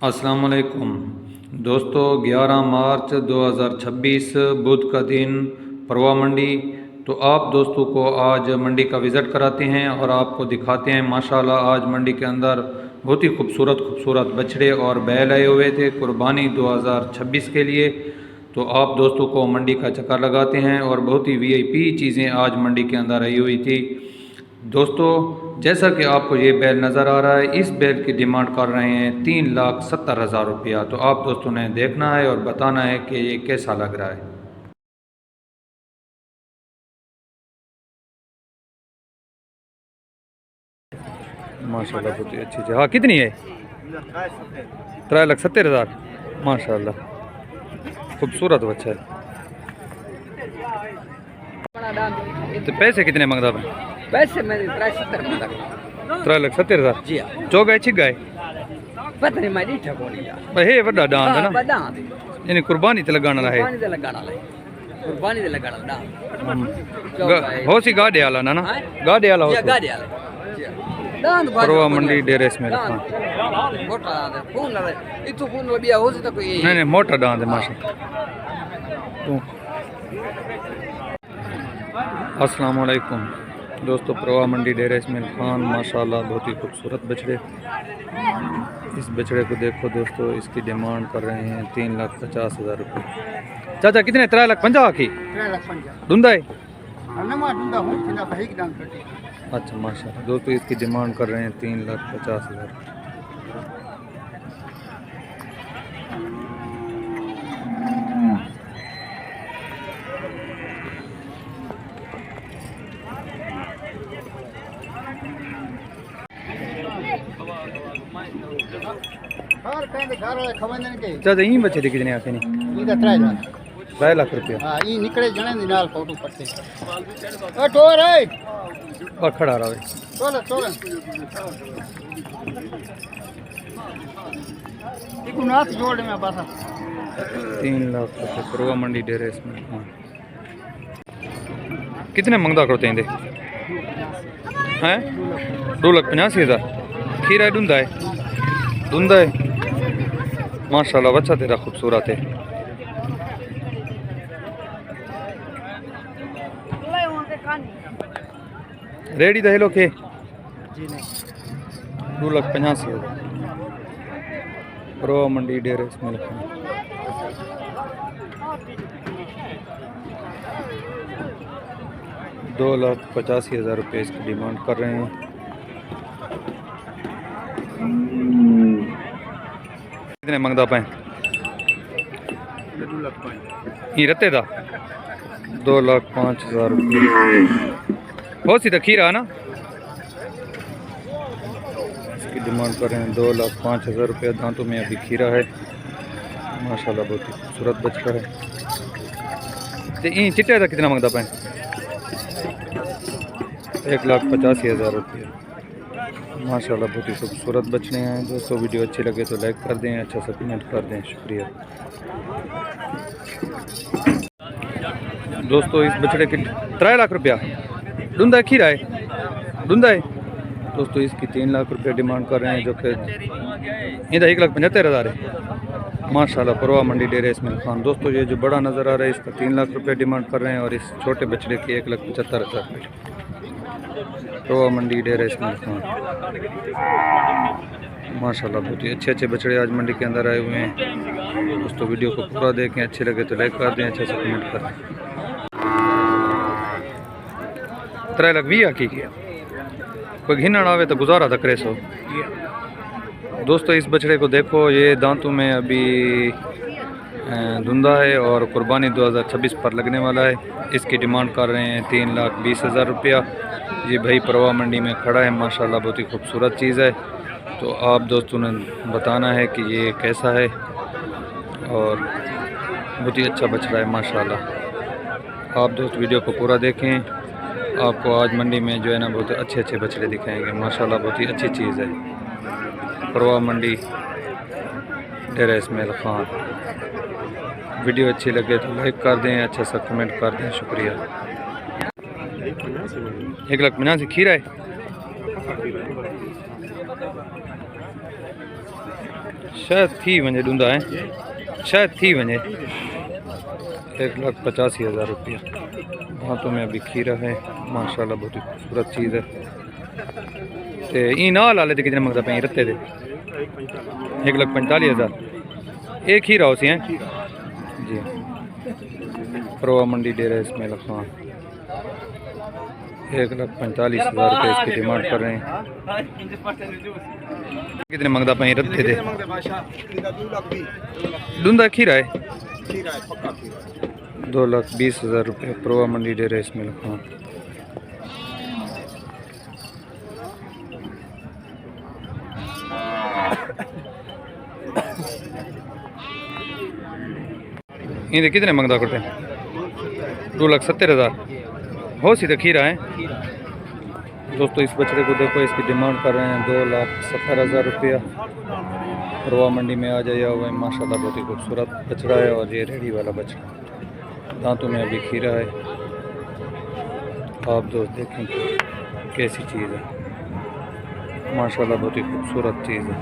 अस्सलाम वालेकुम दोस्तों, 11 मार्च 2026 बुध का दिन, परवा मंडी। तो आप दोस्तों को आज मंडी का विज़िट कराते हैं और आपको दिखाते हैं। माशाल्लाह आज मंडी के अंदर बहुत ही खूबसूरत बछड़े और बैल आए हुए थे कुर्बानी 2026 के लिए। तो आप दोस्तों को मंडी का चक्कर लगाते हैं और बहुत ही वीआईपी चीज़ें आज मंडी के अंदर आई हुई थी। दोस्तों, जैसा कि आपको ये बैल नज़र आ रहा है, इस बैल की डिमांड कर रहे हैं 3,70,000 रुपया। तो आप दोस्तों ने देखना है और बताना है कि ये कैसा लग रहा है। माशाल्लाह बहुत ही अच्छी चीज़। हाँ, कितनी है? 3,70,000। माशाल्लाह खूबसूरत बच्चा है। तो पैसे कितने मांगता है? पैसे मैंने 70 3,70,000 जी हाँ। चो गए छिक गए पता नहीं मैं ॾिठो कोन्हे यार। भाई हे वड्डा डांद है ना, वॾा यानी कुर्बानी ते लगाना है। कुर्बानी ते लॻाइण लाइ कुर्बानी ते लॻाइण लाइ हो सी गाड़े वाला ना ना गाड़े वाला हो गाॾी हले दांद परवा मंडी डेरे में रखा। मोटा दांद फोन लॻाए इथो फोन ॿिया हो त कोई नहीं नहीं मोटा डांद है माशा। अस्सलाम वालेकुम दोस्तों, परवा मंडी डेरे इस्माइल खान माशाल्लाह बहुत ही खूबसूरत बछड़े। इस बछड़े को देखो दोस्तों, इसकी डिमांड कर रहे हैं 3,50,000 रुपये। चाचा कितने? 3,50,000 की डूंदा है। अच्छा माशाल्लाह दोस्तों, इसकी डिमांड कर रहे हैं 3,50,000। चाचा यही बच्चे थे कितने आके नहीं? 3 लाख रुपया। हां ई निकले जने दी नाल फोटो पड़ते ओ टोर है और खड़ा रहा है। चल इको नाथ जोड़ में पासा 3 लाख रुपये परवा मंडी डेरे इसमें। हाँ, कितने मंगदा करते हैं? 2,85,000। खीरा डूंदा है माशाल्लाह बच्चा तेरा खूबसूरत है। रेडी तो हेलो के 2,85,000 परवा मंडी डेरे इसमें लिखा। 2,85,000 रुपये इसकी डिमांड कर रहे हैं। कितने मंगदा पाए? 2,05,000 रत्ते दा 2,05,000 रुपये। हो सी तो खीरा ना, इसकी डिमांड कर रहे हैं 2,05,000 रुपये। दांतों में अभी खीरा है माशाल्लाह बहुत ही खूबसूरत बच्चा है। तो ये चिट्टे का कितना मंगदा पाए? 1,85,000 रुपये माशाल्लाह बहुत ही खूबसूरत बछड़े हैं। दोस्तों वीडियो अच्छी लगे तो लाइक कर दें, अच्छा सा कमेंट कर दें, शुक्रिया। दोस्तों इस बछड़े के 3 लाख रुपया डूंदा है, खीरा है डूंदा है। दोस्तों इसकी 3 लाख रुपये डिमांड कर रहे हैं, जो कि इधर 1,75,000 है माशाल्लाह परवा मंडी डेरे इस्माइल खान। दोस्तों ये जो बड़ा नज़र आ रहा है इसका 3 लाख रुपये डिमांड कर रहे हैं और इस छोटे बछड़े की 1,75,000 परवा मंडी डेरे इस्माइल खान। माशाल्लाह बहुत ही अच्छे बछड़े आज मंडी के अंदर आए हुए हैं। दोस्तों वीडियो को पूरा देखें, अच्छे लगे तो लाइक कर दें, अच्छा सा कमेंट कर दें। 3,20,000 की कोई घिनण आवे तो गुजारा था करे सो। दोस्तों इस बछड़े को देखो, ये दांतों में अभी धुंधा है और कुर्बानी 2026 पर लगने वाला है। इसकी डिमांड कर रहे हैं 3,20,000 रुपया। ये भाई परवा मंडी में खड़ा है माशाल्लाह बहुत ही खूबसूरत चीज़ है। तो आप दोस्तों ने बताना है कि ये कैसा है और बहुत ही अच्छा बछड़ा है माशाल्लाह। आप दोस्त वीडियो को पूरा देखें, आपको आज मंडी में जो है ना बहुत अच्छे बछड़े दिखाएंगे माशाल्लाह। बहुत ही अच्छी चीज़ है परवा मंडी डेरा इस्माइल खान। वीडियो अच्छी लगे तो लाइक कर दें, अच्छा सा कमेंट कर दें, शुक्रिया। 1,50,000 खीरा है। शायद थी वञे ॾूंदा है, शायद थी वञे। 1,85,000 रुपया। दांतों में अभी खीरा है माशाल्लाह, बहुत ही खूबसूरत चीज़ है। तो ई नाल वाले कितने मंगता पे रत्ते थे? 1,45,000। एक खीरा हो सी हैं जी। परवा मंडी डेरा इस्माइल खान 1,45,000 रुपये इसकी डिमांड कर रहे हैं। कितने मंगता पे रत्ते थे? दूंदा खीरा है 2,20,000 रुपये। परवा मंडी डेरा इस्माइल खान। इन्हें कितने मंगता करते हैं? 2,70,000 हो सी तो खीरा है दोस्तों। इस बछड़े को देखो, इसकी डिमांड कर रहे हैं 2,70,000 रुपया। परवा मंडी में आ जाया हुआ है माशाल्लाह, बहुत ही खूबसूरत बछड़ा है। और ये रेडी वाला बछड़ा, दांतों में अभी खीरा है। आप दोस्त देखें कैसी चीज़ है माशाल्लाह, बहुत ही खूबसूरत चीज़ है।